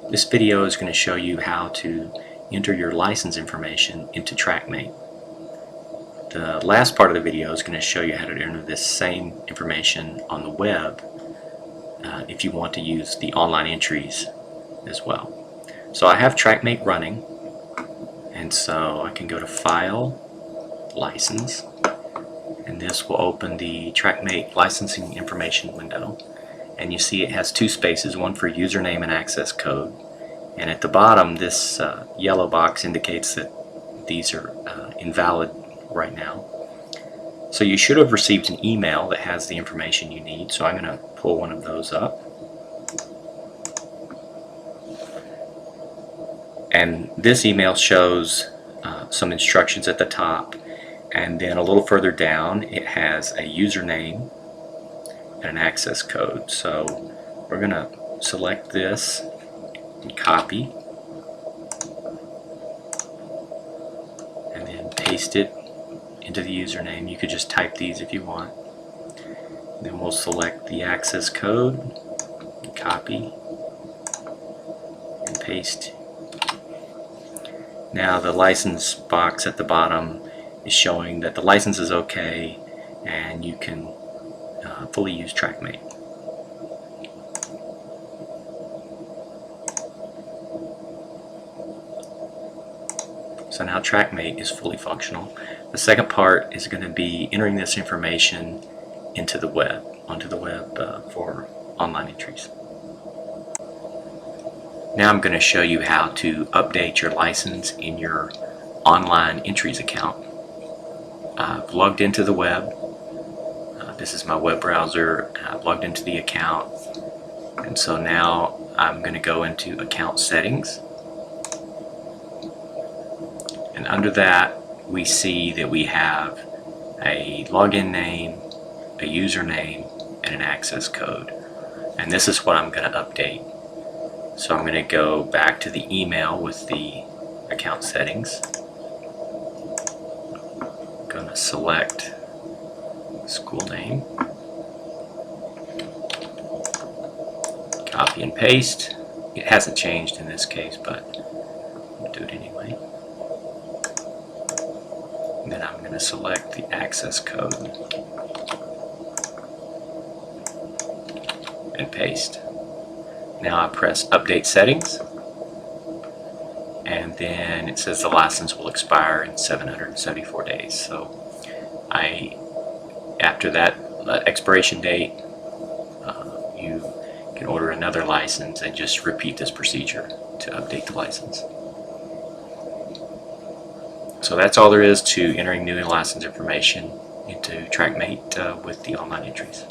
This video is going to show you how to enter your license information into TrackMate. The last part of the video is going to show you how to enter this same information on the web if you want to use the online entries as well. So I have TrackMate running, and so I can go to File, License, and this will open the TrackMate licensing information window. And you see it has two spaces, one for username and access code. And at the bottom, this yellow box indicates that these are invalid right now. So you should have received an email that has the information you need. So I'm going to pull one of those up. And this email shows some instructions at the top. And then a little further down, it has a username and an access code. So we're going to select this and copy, and then paste it into the username. You could just type these if you want. And then we'll select the access code, and copy, and paste. Now the license box at the bottom is showing that the license is okay and you can fully use TrackMate. So now TrackMate is fully functional. The second part is going to be entering this information into the web, onto the web for online entries. Now I'm going to show you how to update your license in your online entries account. I've logged into the web. This is my web browser. I've logged into the account, and so now I'm going to go into account settings, and under that we see that we have a login name, a username, and an access code, and this is what I'm going to update. So I'm going to go back to the email with the account settings. I'm going to select school name, copy and paste. It hasn't changed in this case, but I'll do it anyway. And then I'm going to select the access code and paste. Now I press update settings, and then it says the license will expire in 774 days. So after that expiration date, you can order another license and just repeat this procedure to update the license. So that's all there is to entering new license information into TrackMate with the online entries.